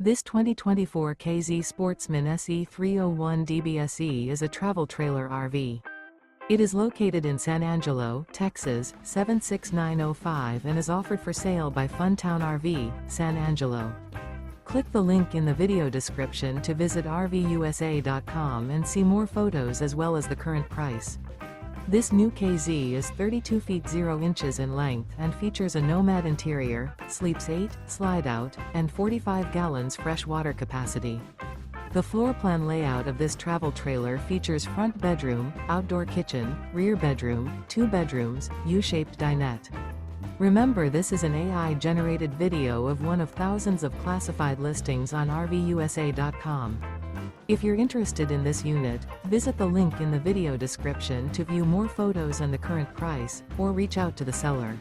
This 2024 K-Z Sportsmen SE 301 DBSE is a travel trailer RV. It is located in San Angelo, Texas, 76905 and is offered for sale by Funtown RV, San Angelo. Click the link in the video description to visit RVUSA.com and see more photos as well as the current price. This new K-Z is 32 feet 0 inches in length and features a NOMAD interior, sleeps 8, slide-out, and 45 gallons fresh water capacity. The floor plan layout of this travel trailer features front bedroom, outdoor kitchen, rear bedroom, 2 bedrooms, U-shaped dinette. Remember, this is an AI-generated video of one of thousands of classified listings on RVUSA.com. If you're interested in this unit, visit the link in the video description to view more photos and the current price, or reach out to the seller.